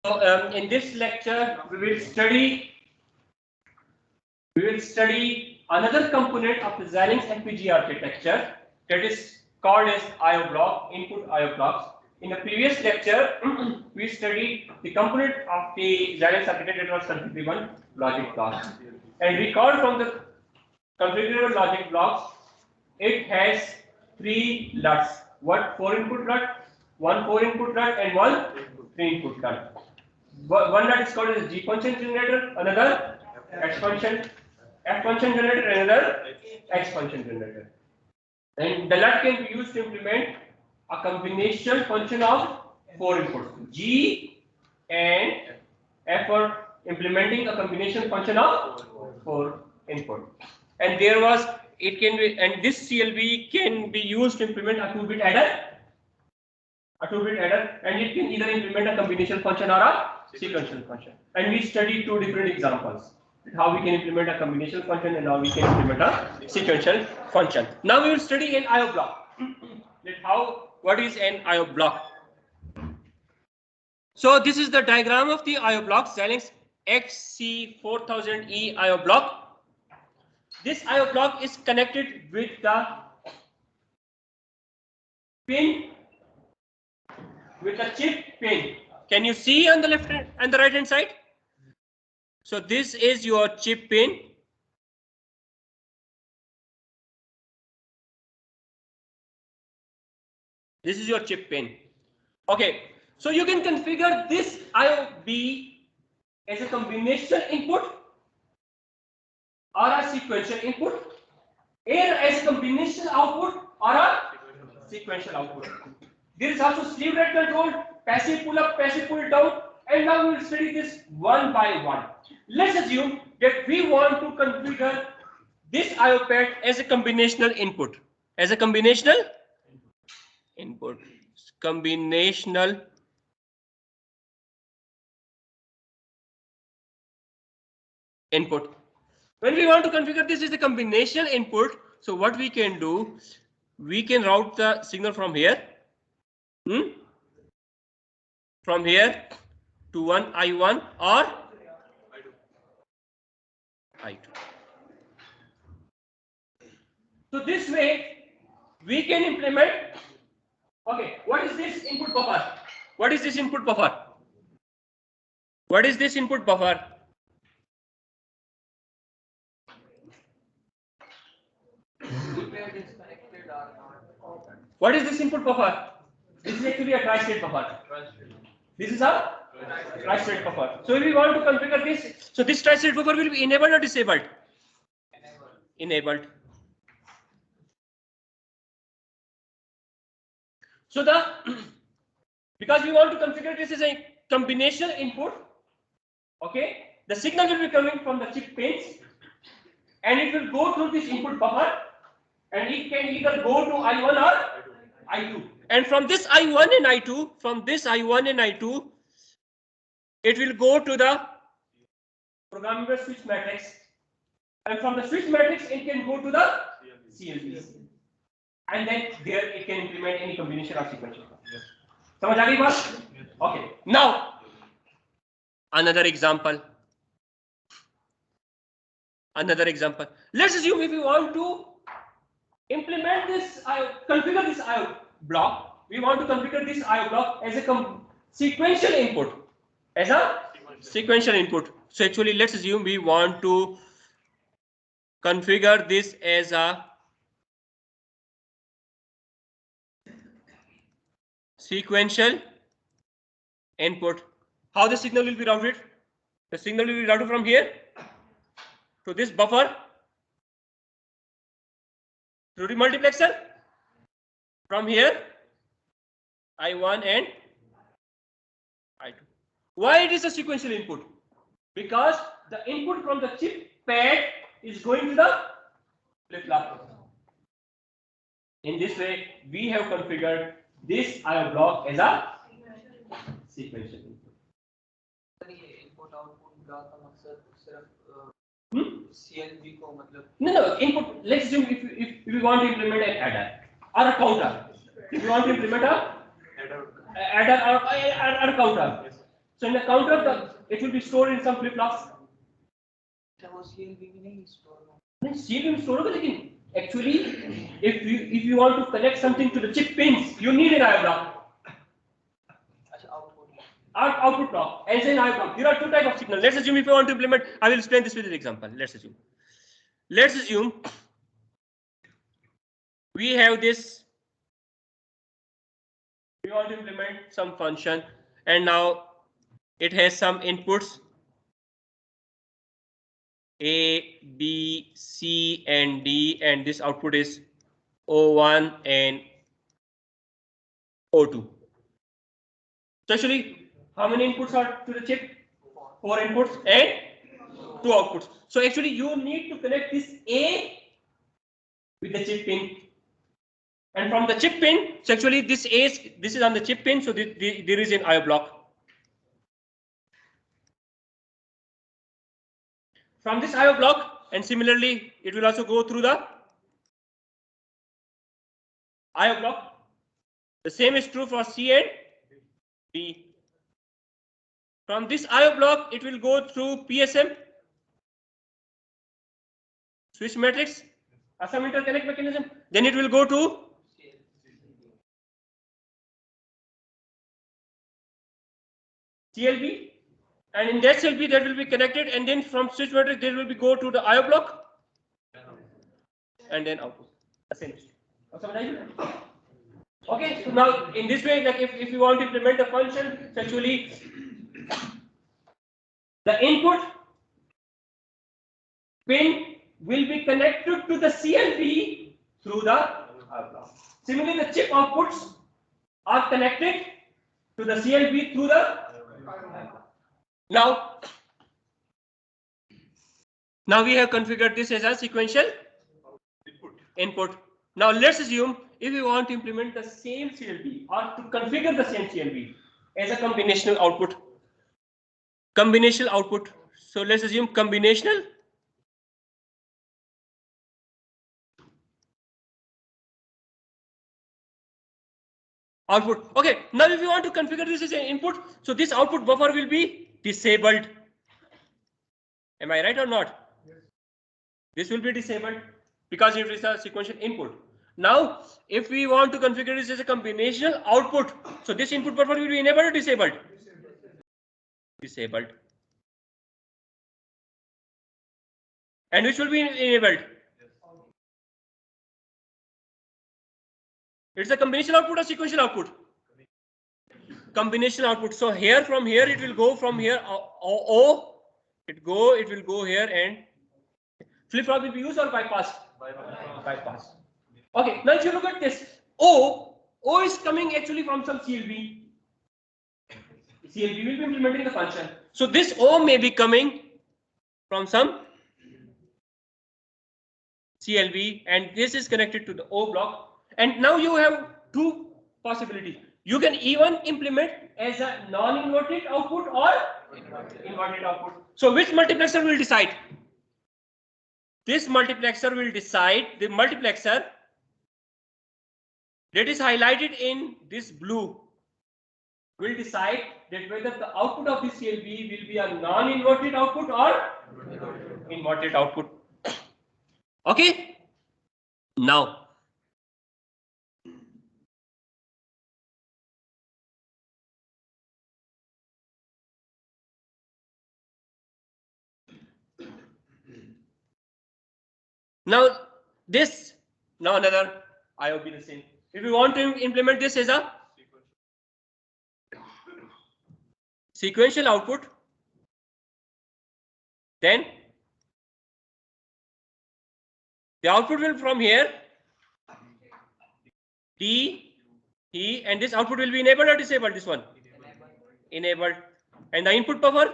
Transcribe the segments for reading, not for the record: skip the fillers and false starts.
In this lecture, we will study another component of the Xilinx FPGA architecture that is called as I/O block, input I/O blocks. In the previous lecture, we studied the component of the Xilinx architecture that was configurable logic blocks. And recall from the configurable logic blocks, it has three LUTs. What 4 input LUT, one 4 input LUT, and one 3 input LUT. One LUT is called as G function generator, another X function, F function generator, another X function generator. And the LUT can be used to implement a combination function of 4 inputs. G and F are implementing a combination function of 4 input. And there was it can be, and this CLB can be used to implement a 2-bit adder, and it can either implement a combination function or a sequential function. And we studied two different examples: how we can implement a combination function and how we can implement a sequential function. Now we will study an I/O block. What is an I/O block? So this is the diagram of the I/O block, Xilinx XC4000E I/O block. This I/O block is connected with the pin, with the chip pin. Can you see on the left and the right hand side? So this is your chip pin. This is your chip pin. Okay, so you can configure this IOB as a combination input or a sequential input, or as a combination output or a sequential output. There is also sleeve rate control, passive pull up, passive pull down, and now we will study this one by one. Let's assume that we want to configure this IO pad as a combinational input. As a combinational input. Combinational input. When we want to configure this as a combinational input, so what we can do, we can route the signal from here. From here to one I1 or I2. So this way we can implement. Okay, what is this input buffer? What is this input buffer? What is this input buffer? What is this input buffer? This is actually a tri-state buffer. This is a tri-state buffer. So if we want to configure this, so this tri-state buffer will be enabled or disabled? Enabled. So because we want to configure this as a combination input, okay, the signal will be coming from the chip pins, and it will go through this input buffer, and it can either go to I1 or I2. And from this I1 and I2, it will go to the programmable switch matrix, and from the switch matrix it can go to the CLB, and then there it can implement any combination of sequential. समझ आ गई बात? Okay. Now another example. Let's assume if we want to implement this configure this IO block, we want to configure this IO block as a sequential input. So actually, let's assume we want to configure this as a sequential input. How the signal will be routed? The signal will be routed from here to this buffer through the multiplexer, from here I1 and I2. Why it is a sequential input? Because the input from the chip pad is going to the flip-flop. In this way, we have configured this IO block as a sequential input. CLB को मतलब no input. Let's assume if we want to implement an adder or a counter, if you want to implement a adder or a counter, So in the counter, it will be stored in some flip-flops. CLB में नहीं store होगा. नहीं, CLB में store होगा, लेकिन actually, if you want to connect something to the chip pins, you need an IO block. Output block and then IO block. There are two types of signals. Let's assume if you want to implement, I will explain this with an example. Let's assume we have this. We want to implement some function, and now it has some inputs A, B, C, and D, and this output is O1 and O2. So actually, how many inputs are to the chip? 4 inputs and 2 outputs. So actually, you need to connect this A with the chip pin, and from the chip pin, so actually this is on the chip pin, so there is an IO block. From this IO block, and similarly, it will also go through the IO block. The same is true for C and D. From this IO block, it will go through PSM, switch matrix, some interconnect mechanism. Then it will go to CLB, and in that CLB that will be connected, and then from switch matrix there will be go to the IO block, and then output. The same. Okay, so now in this way, like if you want to implement a function, so actually the input pin will be connected to the CLB through the IO block. Similarly, the chip outputs are connected to the CLB through the now we have configured this as a sequential input. Now let's assume if we want to implement the same CLB or to configure the same CLB as a combinational output. So let's assume combinational. Output. Okay, now if you want to configure this as an input, so this output buffer will be disabled. Am I right or not? Yes. This will be disabled because it is a sequential input. Now, if we want to configure this as a combinational output, so this input buffer will be enabled or disabled? Disabled. And which will be enabled? It's a combinational output or sequential output? Combinational output. So here, from here, it will go from here. It will go here, and flip-flop will be used or bypass? Bypass. Okay. Now if you look at this, O is coming actually from some CLB. CLB will be implementing the function. So this O may be coming from some CLB, and this is connected to the O block. And now you have two possibilities. You can even implement as a non-inverted output or inverted output. So which multiplexer will decide? This multiplexer will decide. The multiplexer that is highlighted in this blue will decide that whether the output of this CLB will be a non-inverted output or inverted output. Okay. Now, this, now another I will be the same. If you want to implement this as a sequential output, then the output will from here D, E, and this output will be enabled or disabled? This one enabled, and the input buffer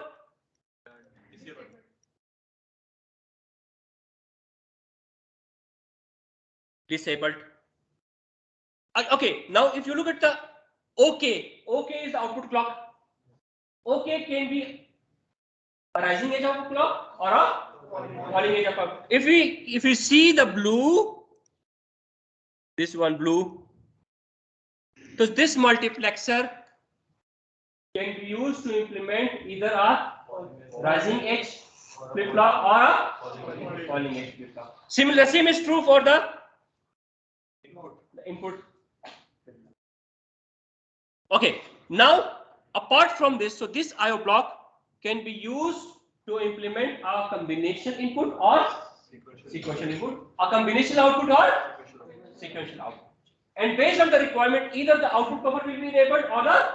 disabled. Okay, now if you look at the OK is the output clock. OK can be a rising edge of a clock or a falling edge of a clock. If we see the blue, this one blue, so this multiplexer can be used to implement either a rising edge flip-flop or a falling edge flip-flop. The same is true for the input. Okay, now apart from this, so this IO block can be used to implement a combination input or sequential input, a combination output or sequential output. And based on the requirement, either the output buffer will be enabled or the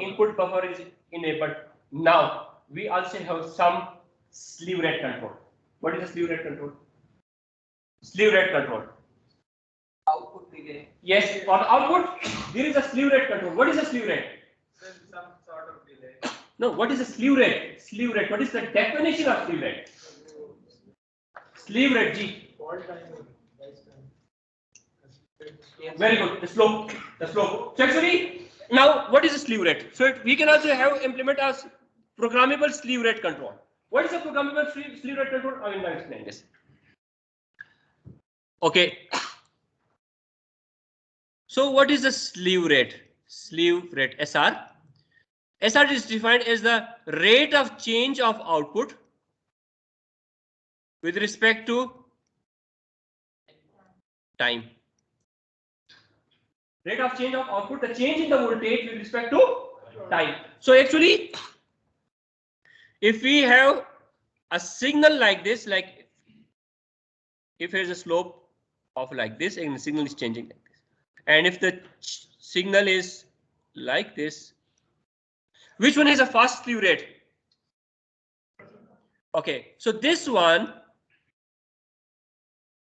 input buffer is enabled. Now, we also have some slew rate control. What is the slew rate control? Slew rate control. Output delay. Yes, for the output, there is a slew rate control. What is a slew rate? Some sort of delay. No, what is a slew rate? Slew rate. What is the definition of slew rate? Slew rate, G. Very good. The slope. So actually, now what is a slew rate? So we can also have implement as programmable slew rate control. What is a programmable slew rate control? I will now explain this. Okay. So what is the slew rate? Slew rate, SR. SR is defined as the rate of change of output with respect to time. Rate of change of output, the change in the voltage with respect to time. So actually, if we have a signal like this, like if there is a slope of like this and the signal is changing like this, and if the signal is like this, which one is a fast slew rate? Okay, so this one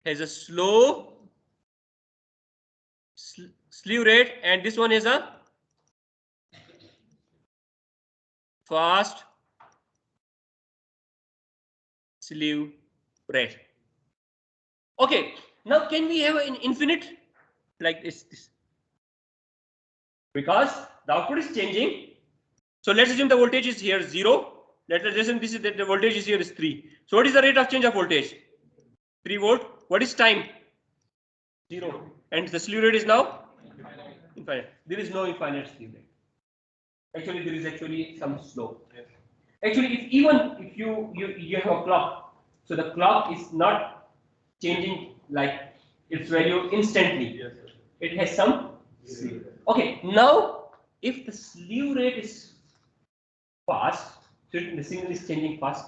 has a slow slew rate and this one is a fast slew rate. Okay, now can we have an infinite like this? Because the output is changing. So let's assume the voltage is here 0. Let's assume this is that the voltage is here is 3. So what is the rate of change of voltage? 3 volt. What is time? 0. And the slew rate is now infinite. There is no infinite slew rate. Actually, there is actually some slope. Actually, if you have a clock, so the clock is not changing like its value instantly. It has some slew. Okay, now if the slew rate is fast, so the signal is changing fast,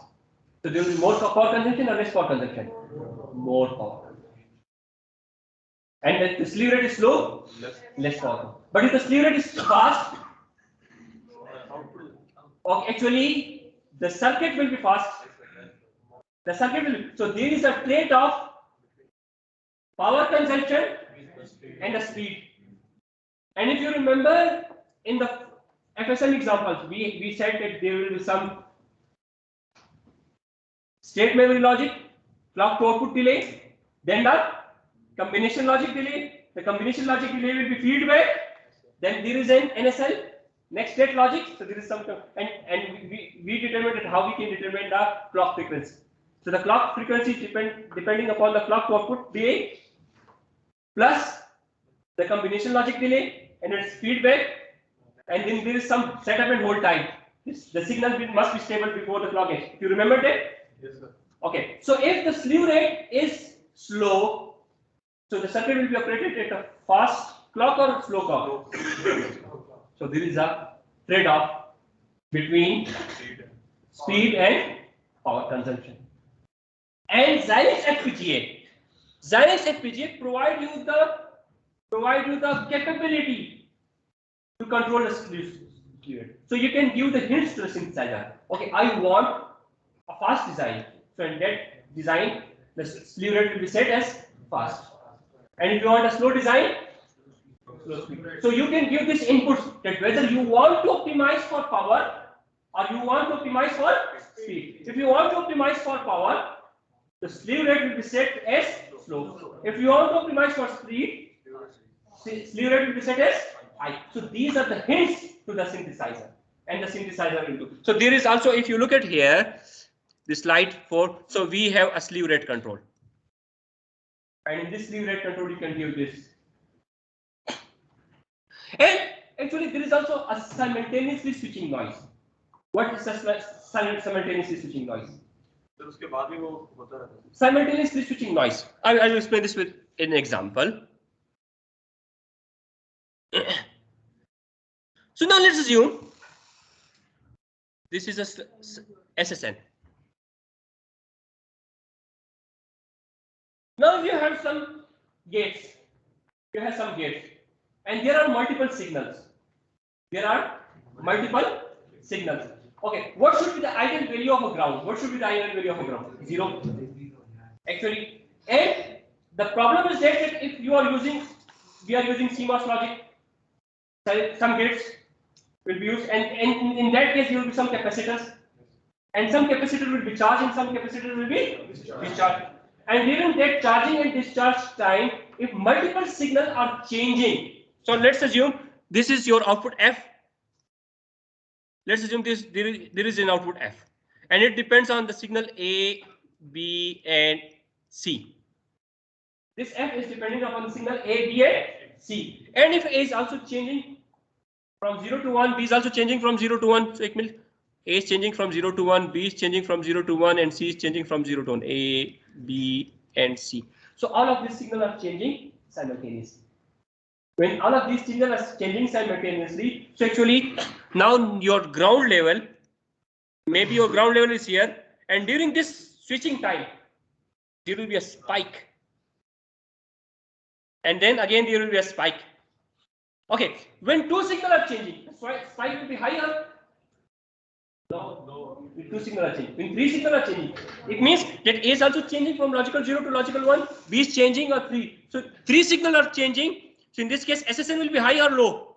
so there will be more power consumption or less power consumption? More power consumption. And if the slew rate is slow, less power. But if the slew rate is fast, actually the circuit will be fast. The circuit will be, so there is a trade-off, power consumption and the speed. And if you remember in the FSM examples, we said that there will be some state memory logic, clock to output delay, then the combination logic delay. The combination logic delay will be feedback. Then there is an NSL, next state logic. So there is some, and we determined how we can determine the clock frequency. So the clock frequency depending upon the clock to output delay plus the combination logic delay and its feedback, and then there is some setup and hold time. The signal must be stable before the clock edge. You remember that? Yes, sir. Okay. So if the slew rate is slow, so the circuit will be operated at a fast clock or slow clock. So there is a trade-off between speed and power consumption. And Xilinx FPGA provide you the capability to control the slew rate. So you can give the hints to the synthesizer. Okay, I want a fast design. So in that design, the slew rate will be set as fast. And if you want a slow design, slow speed. So you can give this input that whether you want to optimize for power or you want to optimize for speed. If you want to optimize for power, the slew rate will be set as slow. If you want to optimize for speed, slew rate will be set as high. So these are the hints to the synthesizer, and the synthesizer will do. So there is also, if you look at here, the slide 4. So we have a slew rate control, and in this slew rate control, you can give this. And actually there is also a simultaneously switching noise. What is simultaneously switching noise? तो उसके बाद भी वो होता रहता है. Simultaneously switching noise. I will explain this with an example. So now let's assume this is a SSN. Now you have some gates. You have some gates, and there are multiple signals. There are multiple signals. Okay, what should be the ideal value of a ground? What should be the ideal value of a ground? 0. Actually, and the problem is that if you are using, we are using CMOS logic, some gates will be used, and in that case, there will be some capacitors, and some capacitor will be charged, and some capacitor will be discharged. And during that charging and discharge time, if multiple signals are changing, so let's assume this is your output F. Let's assume there is an output F, and it depends on the signal A, B, and C. This F is depending upon the signal A, B, and C. And if A is also changing from 0 to 1, B is also changing from 0 to 1. So A is changing from 0 to 1, B is changing from 0 to 1, and C is changing from 0 to 1. A, B, and C. So all of these signals are changing simultaneously. When all of these signals are changing simultaneously, so actually now your ground level, maybe your ground level is here, and during this switching time, there will be a spike. And then again there will be a spike. Okay, when two signals are changing, the spike will be higher. No. When two signals are changing. When three signals are changing, it means that A is also changing from logical 0 to logical 1, B is changing or 3. So three signals are changing. So in this case, SSN will be high or low?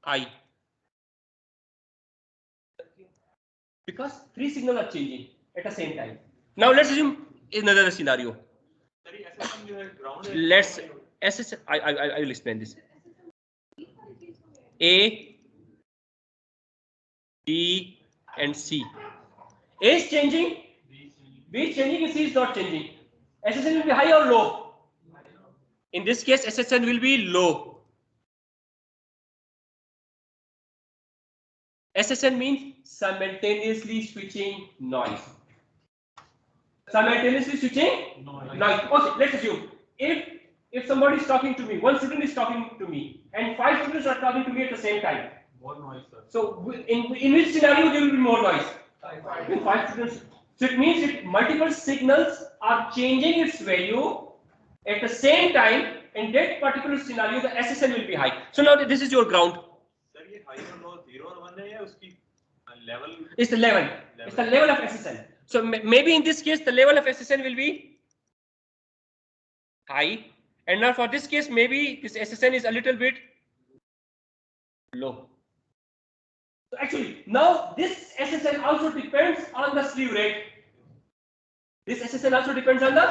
High. Because three signals are changing at the same time. Now let's assume another scenario. Let's SSN. I will explain this. A, B, and C. A is changing, B is changing, and C is not changing. SSN will be high or low? In this case, SSN will be low. SSN means simultaneously switching noise. Simultaneously switching noise. Okay, let's assume if somebody is talking to me, one student is talking to me, and 5 students are talking to me at the same time. More noise, sir. So in which scenario there will be more noise? With 5 students. So it means if multiple signals are changing its value at the same time, in that particular scenario, the SSN will be high. So now this is your ground. Sir, ये high or low, 0 or 1 है या उसकी level? It's the level. It's the level of SSN. So maybe in this case, the level of SSN will be high. And now for this case, maybe this SSN is a little bit low. So actually, now this SSN also depends on the slew rate. This SSN also depends on the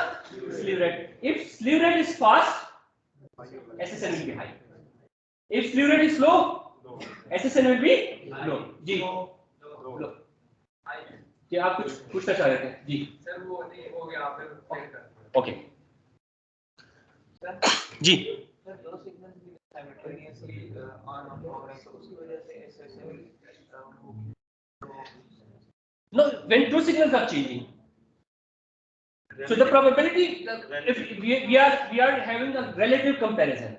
slew rate. If slew rate is fast, SSN will be high. If slew rate is low, SSN will be low. Ji. Low. जी आप कुछ पूछना चाह रहे थे? जी. Sir वो नहीं हो गया आप फिर कर. Okay. जी. सर दो सिग्नल्स भी simultaneously on off हो रहे हैं तो उसकी वजह से SSN No, when two signals are changing. So the probability, if we are having a relative comparison.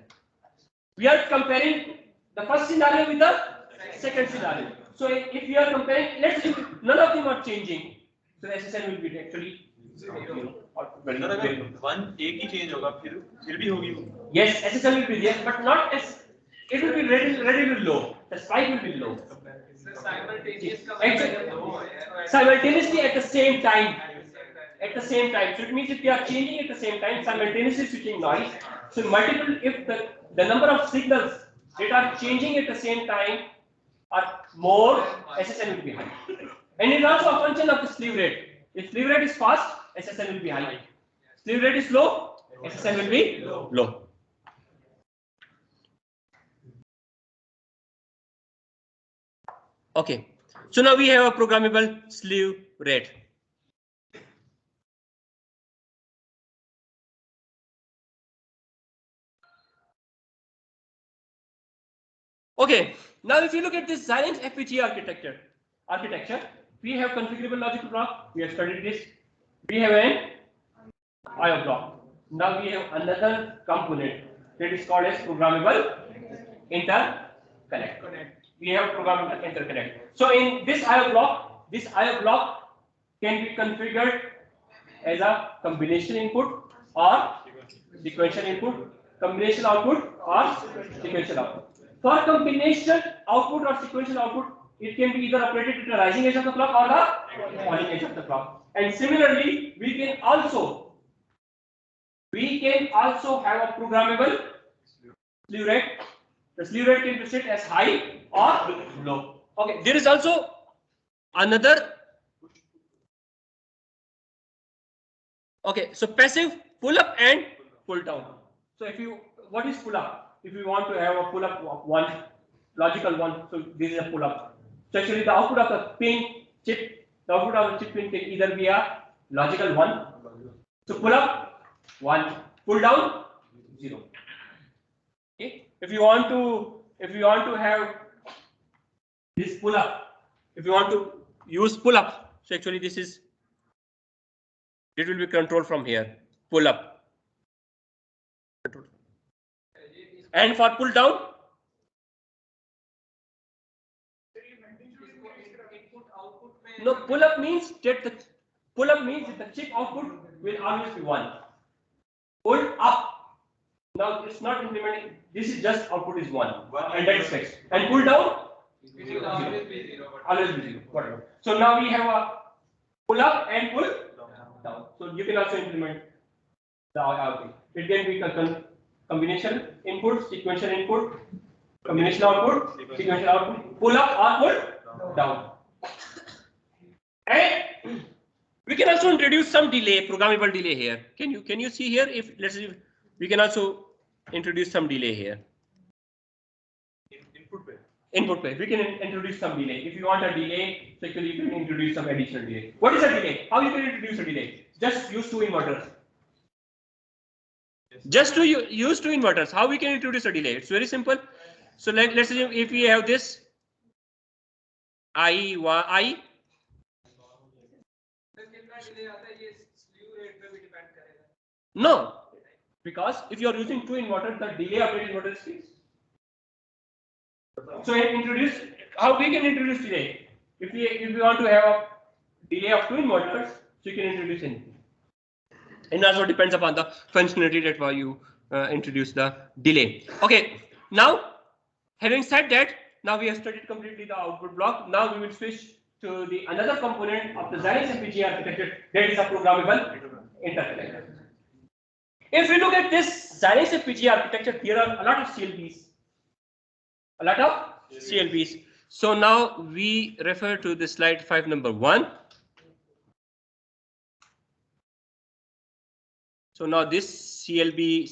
We are comparing the first scenario with the second scenario. So if we are comparing, let's say none of them are changing, so SSN will be actually 0. Sir अगर 1 एक ही change होगा फिर भी होगी. Yes, SSN will be there, but not as it will be relatively low. The spike will be low. Simultaneously at the same time. At the same time. So it means if they are changing at the same time, simultaneously switching noise. So multiple, if the number of signals that are changing at the same time are more, SSN will be high. And it is also a function of the slew rate. If slew rate is fast, SSN will be high. Slew rate is low, SSN will be low. Okay, so now we have a programmable slew rate. Okay, now if you look at this Xilinx FPGA architecture, we have configurable logic block. We have studied this. We have an IO block. Now we have another component that is called as programmable interconnect. We have programmable interconnect. So in this IO block can be configured as a combination input or sequential input, combination output or sequential output. For combination output or sequential output, it can be either operated at the rising edge of the clock or the falling edge of the clock. And similarly, we can also have a programmable slew rate. The slew rate can be set as high or low. Okay, there is also another. Okay, so passive pull up and pull down. So what is pull up? If you want to have a pull up of one, logical one, so this is a pull up. So actually the output of the the output of the chip pin can either be a logical one. So pull up 1, pull down 0. Okay. If you want to have this pull up, if you want to use pull up, so actually it will be controlled from here. Pull up. And for pull down, no, pull up means that the chip output will always be 1. Pull up. Now it's not implementing. This is just output is 1, and that is fixed. And pull down, always be 0. Whatever. So now we have a pull up and pull down. So you can also implement the output. It can be combination input, sequential input, combination output, sequential output, pull up or pull down. And we can also introduce some delay, programmable delay here. Can you see here? If let's say we can also introduce some delay here. Input pair. We can introduce some delay. If you want a delay, so actually you can introduce some additional delay. What is a delay? How you can introduce a delay? Just use 2 inverters. Just to use 2 inverters. How we can introduce a delay? It's very simple. So let's say if we have this I. No, because if you are using 2 inverters, the delay of that inverter is fixed. So how we can introduce delay? If we want to have a delay of 2 inverters, so you can introduce anything. And also depends upon the functionality that why you introduce the delay. Okay, now having said that, now we have studied completely the output block. Now we will switch to the another component of the Xilinx FPGA architecture, that is a programmable interconnect. If we look at this Xilinx FPGA architecture, there are a lot of CLBs. So now we refer to the slide 5 number 1. So now this CLB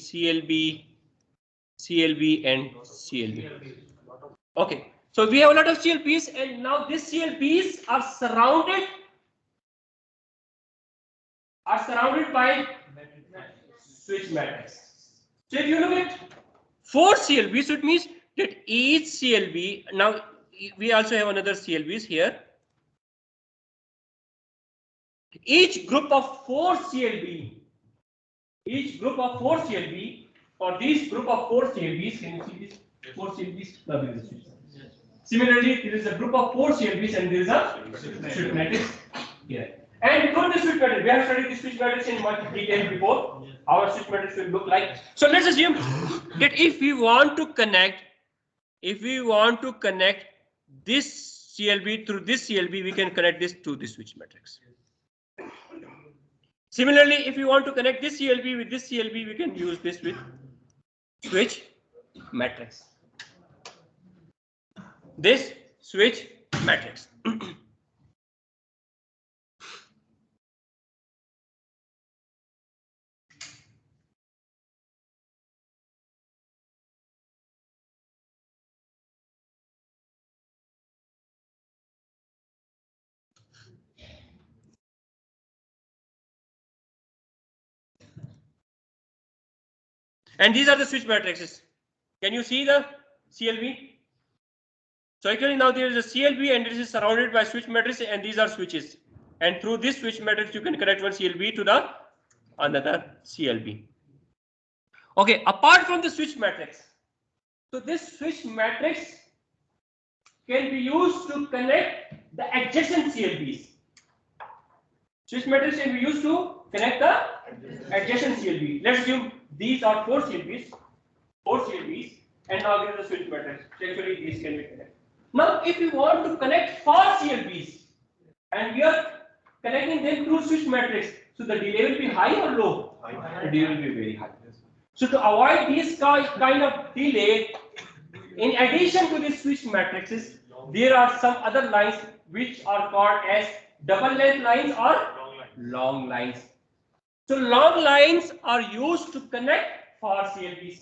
and CLB. Okay, so we have a lot of CLBs, and now these CLBs are surrounded by switch matrix. So if you look at 4 CLBs, so it means that each CLB, now we also have another CLBs here. Each group of 4 CLB, or these group of 4 CLBs, can you see this? 4 CLBs. Similarly, there is a group of 4 CLBs and there is a switch matrix here. And before the switch matrix, we have studied the switch matrix in much detail before. Our switch matrix will look like. So let's assume that if we want to connect this CLB through this CLB, we can connect this to the switch matrix. Similarly, if you want to connect this CLB with this CLB, we can use this with switch matrix. This switch matrix. And these are the switch matrices. Can you see the CLB? So actually now there is a CLB and it is surrounded by switch matrix, and these are switches. And through this switch matrix, you can connect one CLB to the another CLB. Okay, apart from the switch matrix, so this switch matrix can be used to connect the adjacent CLBs. Switch matrix can be used to connect the adjacent CLB. Let's assume these are four CLBs, and now there is a switch matrix. Actually, these can be connected. Now, if you want to connect 4 CLBs, and we are connecting them through switch matrix, so the delay will be high or low? The delay will be very high. So to avoid this kind of delay, in addition to these switch matrices, there are some other lines which are called as double length lines or long lines. So long lines are used to connect 4 CLBs,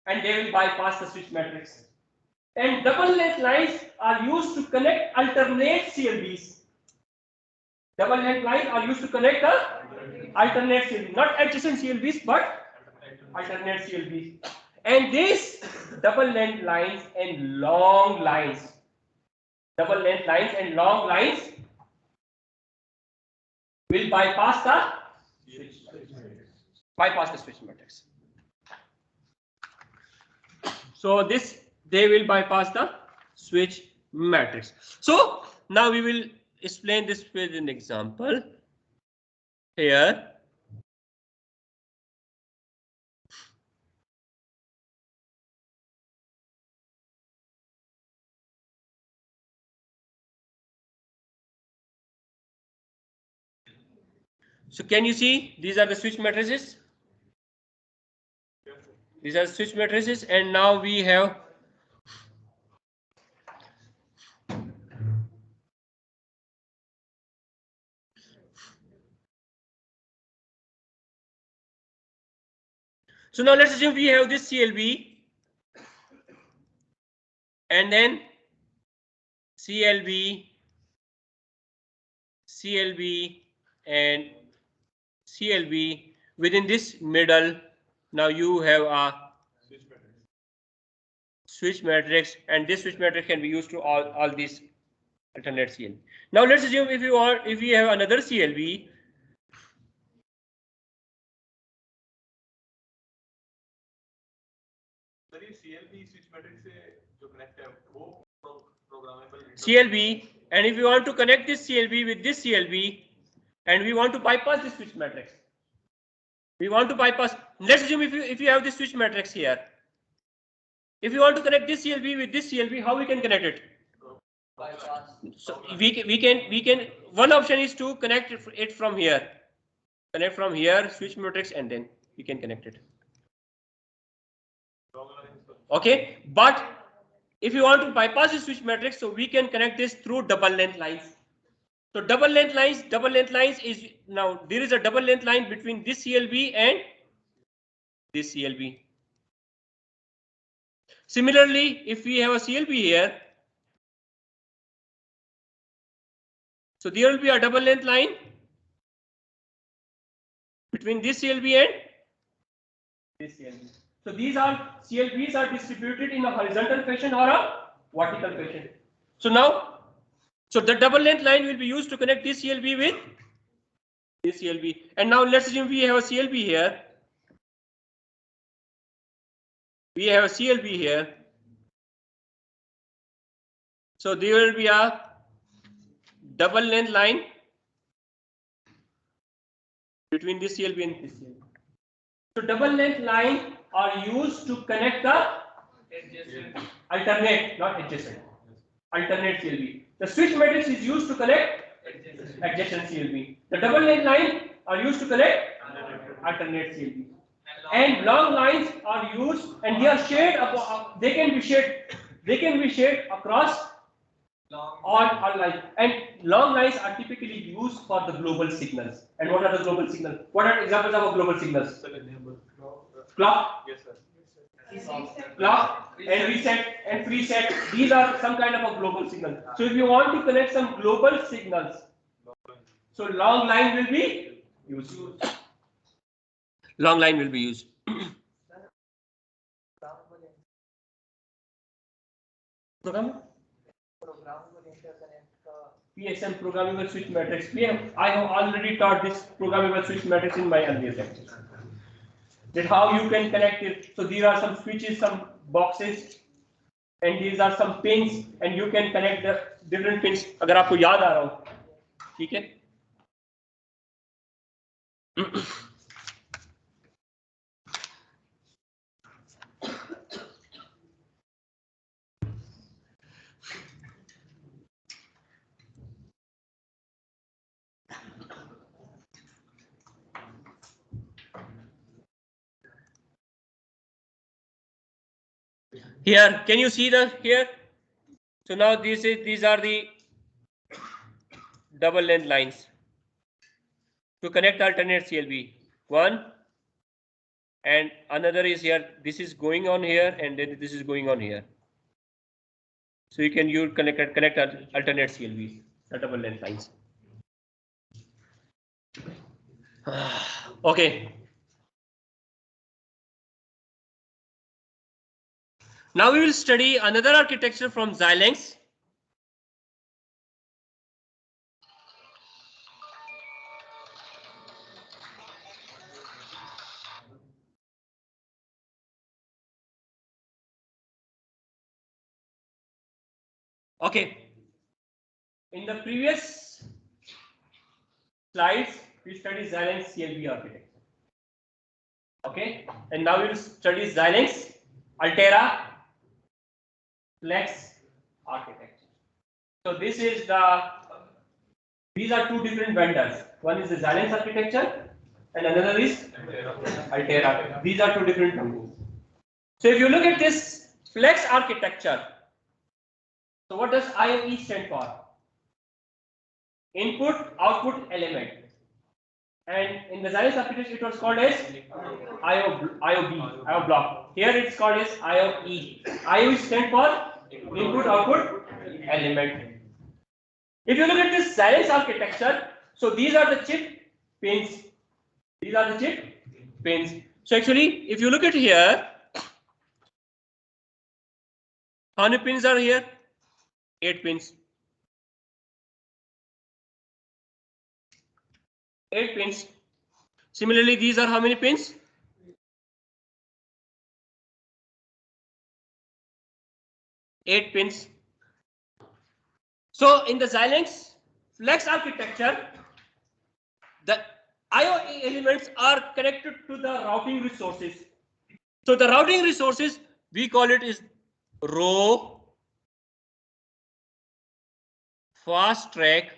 and they will bypass the switch matrix. And double length lines are used to connect alternate CLBs. Double length lines are used to connect the alternate CLBs, not adjacent CLBs, but alternate CLBs. And these double length lines and long lines, will bypass the switch matrix. So they will bypass the switch matrix. So now we will explain this with an example here. So can you see these are the switch matrices? These are switch matrices, and now we have so now let's assume we have this CLB and then CLB and CLB. Within this middle, now you have a switch matrix, and this switch matrix can be used to all these alternate CLB. Now let's assume if we have another CLB. CLB, and if you want to connect this CLB with this CLB, and we want to bypass this switch matrix. Let's assume if you have this switch matrix here. If you want to connect this CLB with this CLB, how we can connect it? Bypass. So we can. One option is to connect it from here. Connect from here, switch matrix, and then we can connect it. Okay, but if you want to bypass the switch matrix, so we can connect this through double length lines. So double length lines is, now there is a double length line between this CLB and this CLB. Similarly, if we have a CLB here, so there will be a double length line between this CLB and this CLB. So these are CLBs are distributed in a horizontal fashion or a vertical fashion. So now, the double length line will be used to connect this CLB with this CLB. And now let's assume we have a CLB here. So there will be a double length line between this CLB and this CLB. So double length line are used to connect the alternate, not adjacent, alternate CLB. The switch matrix is used to connect adjacent CLB. The double length line are used to connect alternate CLB. And long lines are used, and they are shared. They can be shared across all lines. And long lines are typically used for the global signals. And what are the global signals? What are examples of global signals? Clock. Yes, sir. Clock and reset and preset. These are some kind of a global signal. So if you want to connect some global signals, so long line will be used. Long line will be used. Program? PSM programmable switch matrix. I have already taught this programmable switch matrix in my earlier lectures. That how you can connect it. So these are some switches, some boxes, and these are some pins, and you can connect the different pins. अगर आपको याद आ रहा हो, ठीक है? Here, can you see the here? So now these are the double length lines to connect alternate CLB. One and another is here. This is going on here, and then this is going on here. So you can connect alternate CLB, the double length lines. Okay. Now we will study another architecture from Xilinx. Okay. In the previous slides, we studied Xilinx CLB architecture. Okay. And now we will study Xilinx Altera Flex architecture. So these are two different vendors. One is the Xilinx architecture and another is Altera. These are two different companies. So if you look at this Flex architecture, so what does IOE stand for? Input Output Element. And in the Xilinx architecture it was called as IO block. Here it's called as IOE. IOE stands for Input Output Element. If you look at this Xilinx architecture, so these are the chip pins. These are the chip pins. So actually, if you look at here, how many pins are here? 8 pins. 8 pins. Similarly, these are how many pins? 8 pins. So in the Xilinx Flex architecture, the IOE elements are connected to the routing resources. So the routing resources, we call it is row, fast track,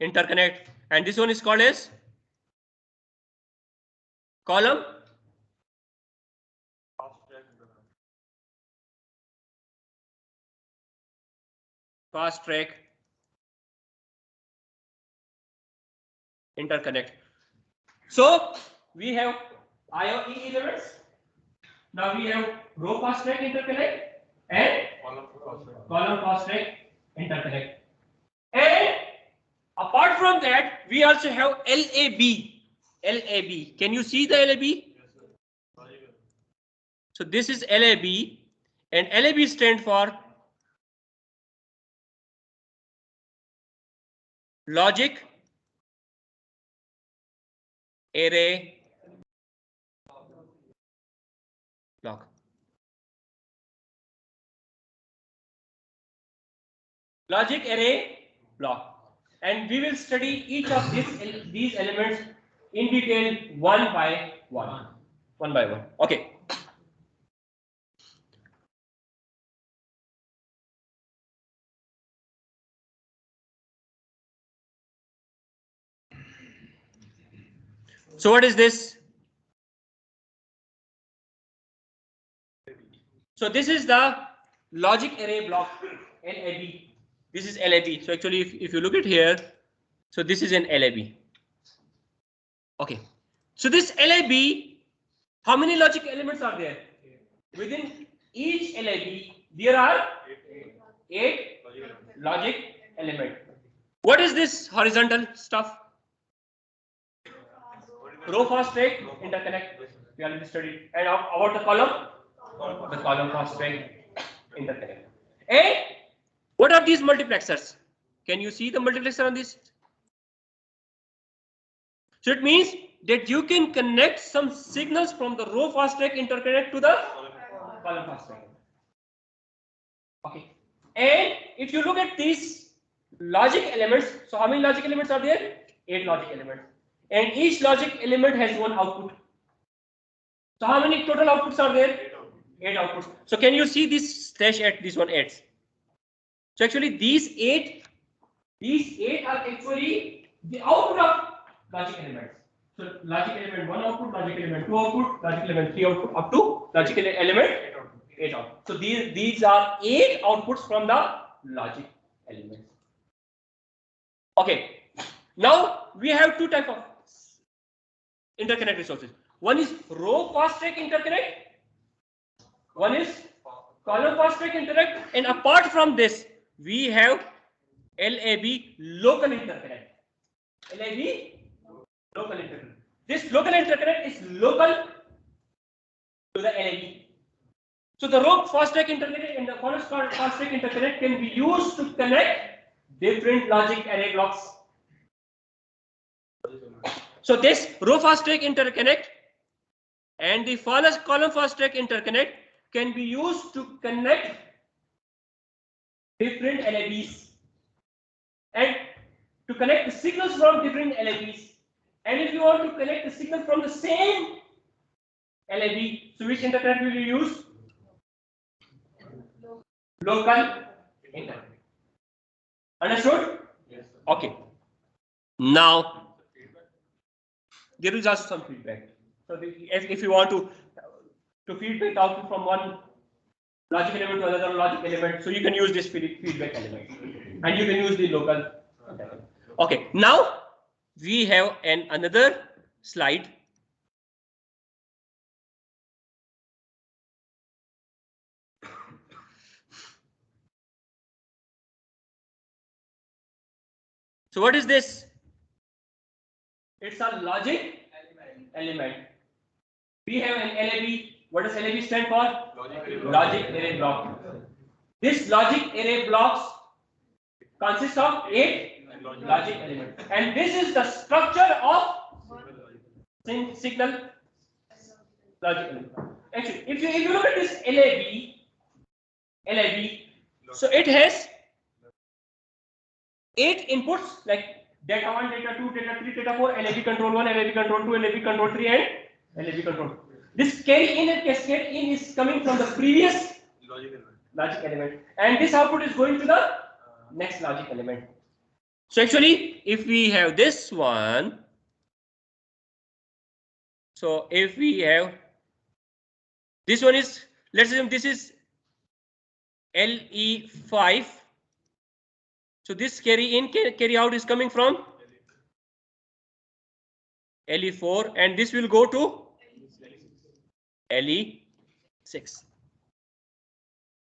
interconnect, and this one is called as column fast track interconnect. So we have IOE elements. Now we have row fast track interconnect and column fast track interconnect. And apart from that, we also have LAB. LAB. Can you see the LAB? So this is LAB, and LAB stands for Logic Array Block. Logic Array Block. And we will study each of these elements in detail one by one. Okay. So what is this? So this is the logic array block, LAB. This is LAB. So actually, if you look at here, so this is an LAB. Okay. So this LAB, how many logic elements are there? Within each LAB, there are 8 logic elements. What is this horizontal stuff? row fast track interconnect we already studied, and about the column fast track interconnect. And what are these multiplexers? Can you see the multiplexer on this? So it means that you can connect some signals from the row fast track interconnect to the column fast track. Okay. And if you look at these logic elements, so how many logic elements are there? 8 logic elements. And each logic element has one output. So how many total outputs are there? 8 outputs. So can you see this slash at this one 8? So actually these eight are actually the output of logic elements. So logic element 1 output, logic element 2 output, logic element 3 output, up to logic element 8 output. So these are 8 outputs from the logic elements. Okay. Now we have two types of interconnect resources. One is row fast track interconnect. One is column fast track interconnect. And apart from this, we have LAB local interconnect. LAB local interconnect. This local interconnect is local to the LAB. So the row fast track interconnect and the column fast track interconnect can be used to connect different logic array blocks. So this row fast track interconnect and the column fast track interconnect can be used to connect different LABs and to connect the signals from different LABs. And if you want to connect the signal from the same LAB, so which interconnect will you use? Local interconnect. Understood? Yes. Okay. Now there is also some feedback. So if you want to feedback output from one logic element to another logic element, so you can use this feedback element, and you can use the local. Okay. Now we have another slide. So what is this? It's a logic element. We have an LAB. What does LAB stand for? Logic array block. This logic array blocks consists of 8 logic elements, and this is the structure of signal logic element. Actually, if you look at this LAB, so it has 8 inputs like data 1, data 2, data 3, data 4, LAB control 1, LAB control 2, LAB control 3, and LAB control. This carry in and cascade in is coming from the previous logic element, and this output is going to the next logic element. So actually, if we have this one, so if we have this one is, let's assume this is LE5. So this carry in, carry out is coming from LE4, and this will go to LE6.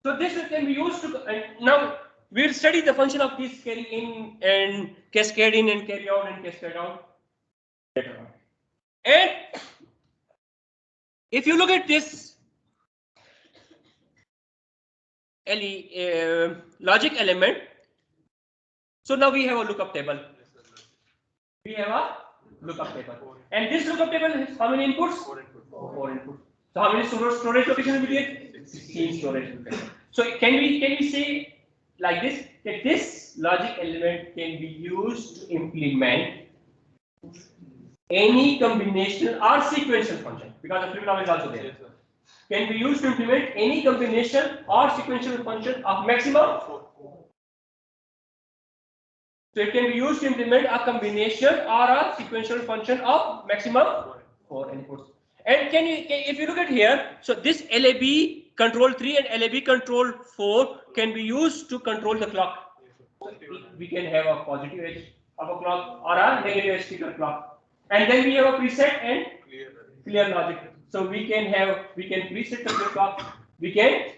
So this can be used to, now we'll study the function of this carry in and cascade in and carry out and cascade out later on. And if you look at this logic element, so now we have a lookup table. We have a lookup table, and this lookup table has how many inputs? 4 inputs. So how many storage locations will be there? 16 storage locations. So can we say like this, that this logic element can be used to implement any combination or sequential function, because the flip-flop is also there. Can be used to implement any combination or sequential function of maximum 4. So it can be used to implement a combination or a sequential function of maximum 4 inputs. And if you look at here, so this LAB control 3 and LAB control 4 can be used to control the clock. So we can have a positive edge of a clock or a negative edge of a clock. And then we have a preset and clear logic. So we can preset the flip flop, we can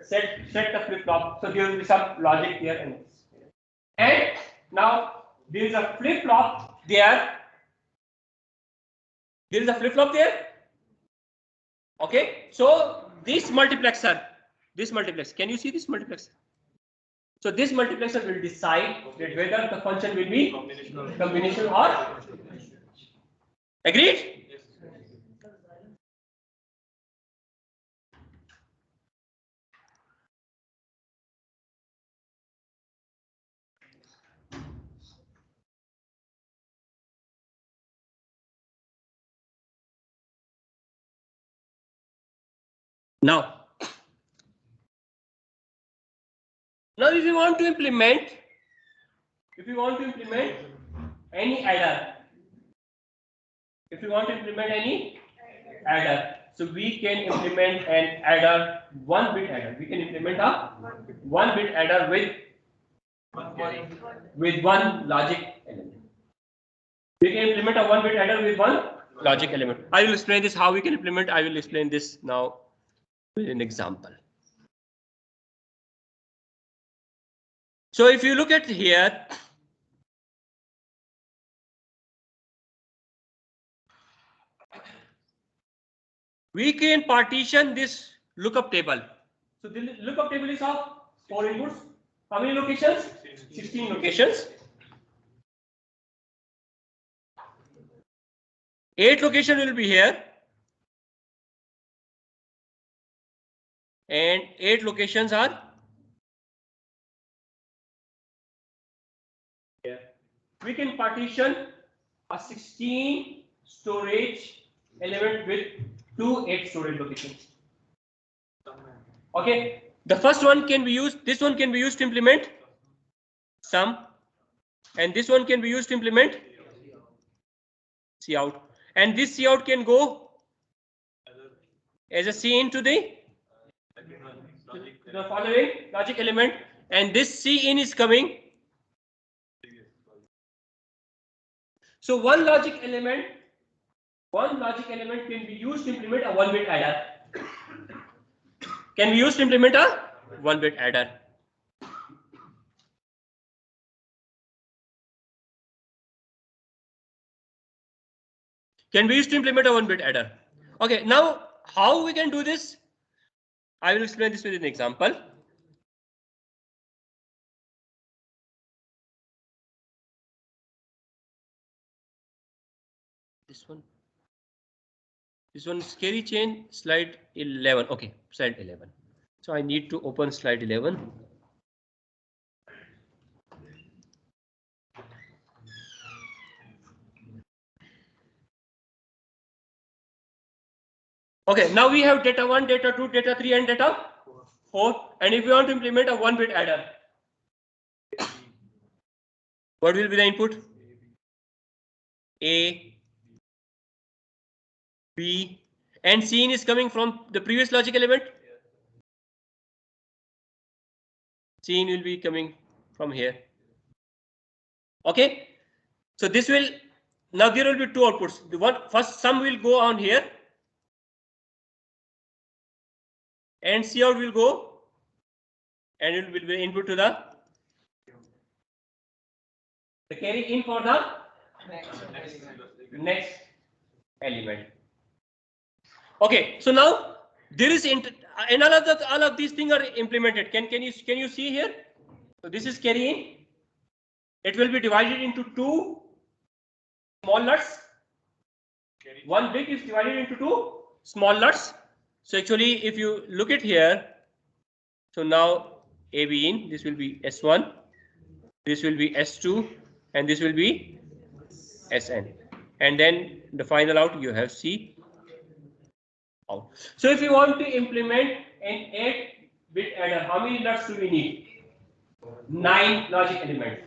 set the flip flop. So there will be some logic here and now there is a flip flop there There is a flip-flop there. Okay, so this multiplexer, can you see this multiplexer? So this multiplexer will decide that whether the function will be combination or agreed? Now if you want to implement any adder, so we can implement an adder, 1-bit adder. We can implement a 1-bit adder with one logic element. We can implement a 1-bit adder with one logic element. I will explain this how we can implement. I will explain this now with an example. So if you look at here, we can partition this lookup table. So the lookup table is of 4 inputs. How many locations? 16 locations. 8 location will be here, and 8 locations are here. We can partition a 16 storage element with 2 8 storage locations. Okay, the first one can be used, this one can be used to implement sum, and this one can be used to implement cout, and this cout can go as a cin to the following logic element, and this cin is coming. So one logic element can be used to implement a 1-bit adder. Can be used to implement a 1-bit adder. Can be used to implement a 1-bit adder. Okay, now how we can do this? I will explain this with an example. This one is carry chain, slide 11. Okay, slide 11. So I need to open slide 11. Okay, now we have data 1, data 2, data 3, and data 4. And if we want to implement a 1-bit adder, what will be the input? A, B, and cin is coming from the previous logic element. Cin will be coming from here. Okay, so this will, now there will be 2 outputs. The one first sum will go on here, and cout will go, and it will be input to the carry in for the next element. Okay, so now there is and all of these things are implemented. Can you see here? So this is carry in. It will be divided into 2 small nuts. One big is divided into 2 small nuts. So actually, if you look at here, so now AB in, this will be S1, this will be S2, and this will be Sn, and then the final out you have C out. So if you want to implement an 8-bit adder, how many nuts do we need? 9 logic elements.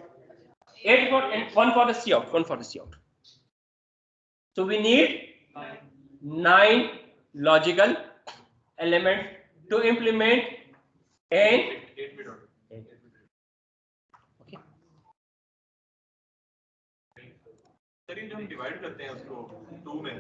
8 for and 1 for the cout, 1 for the cout. So we need 9 logical elements to implement an 8-bit order. Okay. Sir ये जो हम divide करते हैं उसको 2 में